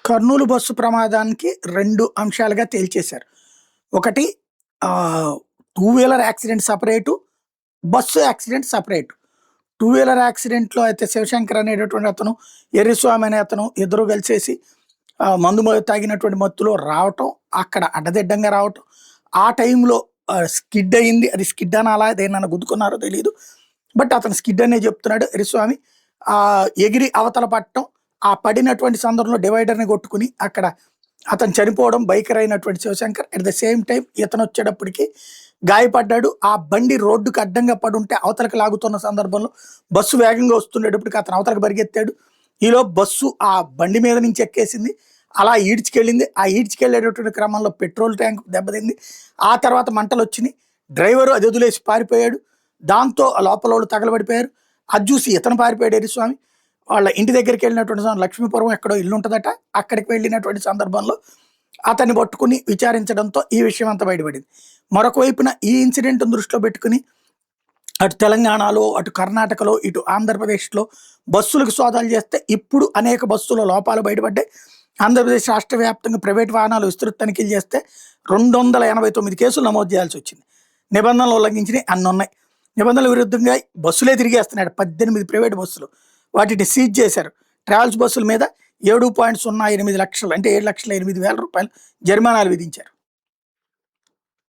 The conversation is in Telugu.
కర్నూలు బస్సు ప్రమాదానికి 2 అంశాలుగా తేల్చేశారు. ఒకటి two wheeler accident separate, bus accident separate. Two wheeler యాక్సిడెంట్‌లో అయితే శివశంకర్ అనేటటువంటి అతను, ఎర్రిస్వామి అనే అతను ఇద్దరు కలిసేసి తాగినటువంటి మత్తులో రావటం, అక్కడ అడ్డదిడ్డంగా రావటం. ఆ టైంలో స్కిడ్ అయింది. అది స్కిడ్ అనాలా? దేన్నన్నా గుద్దుకున్నారో తెలీదు. బట్ అతను స్కిడ్ అనే చెప్తున్నాడు ఎర్రిస్వామి. ఎగిరి అవతల పడటం, ఆ పడినటువంటి సందర్భంలో డివైడర్‌ని కొట్టుకుని అక్కడ అతను చనిపోవడం, బైకర్ అయినటువంటి Shivashankar. At the same time ఇతనొచ్చేటప్పటికి గాయపడ్డాడు. ఆ బండి రోడ్డుకి అడ్డంగా పడుంటే అవతలకి లాగుతున్న సందర్భంలో బస్సు వేగంగా వస్తుండేటప్పటికి అతను అవతలకి పరిగెత్తాడు. ఈలోపు బస్సు ఆ బండి మీద నుంచి ఎక్కేసింది. అలా ఈడ్చుకెళ్ళింది. ఆ ఈడ్చుకెళ్ళేటటువంటి క్రమంలో పెట్రోల్ ట్యాంక్ దెబ్బతింది. ఆ తర్వాత మంటలొచ్చినియి. డ్రైవరు అది వదిలేసి పారిపోయాడు. దాంతో ఆ లోపలోళ్ళు తగలబడిపోయారు. అది చూసి ఇతను పారిపోయాడు ఎర్రిస్వామి. వాళ్ళ ఇంటి దగ్గరికెళ్ళినటువంటి లక్ష్మీపురం ఎక్కడో ఇల్లుంటదట. అక్కడికి వెళ్ళినటువంటి సందర్భంలో అతన్ని పట్టుకుని విచారించడంతో ఈ విషయం అంతా బయటపడింది. మరొక వైపున ఈ ఇన్సిడెంట్‌ని దృష్టిలో పెట్టుకొని అటు తెలంగాణలో, అటు కర్ణాటకలో, ఇటు ఆంధ్రప్రదేశ్‌లో బస్సులకు సోదాలు చేస్తే ఇప్పుడు అనేక బస్సుల లోపాలు బయటపడ్డాయి. ఆంధ్రప్రదేశ్ రాష్ట్ర వ్యాప్తంగా ప్రైవేట్ వాహనాలు విస్తృత తనిఖీలు చేస్తే 289 కేసులు నమోదు చేయాల్సొచ్చింది. నిబంధనలు ఉల్లంఘించినయి అన్నున్నాయి. నిబంధనల విరుద్ధంగా బస్సులే తిరిగేస్తున్నాడు. 18 ప్రైవేట్ బస్సులు. వాటిని సీజ్ చేశారు. ట్రావెల్స్ బస్సుల మీద 7.08 లక్షలు అంటే రూ. 7,08,000 జరిమానాలు విధించారు.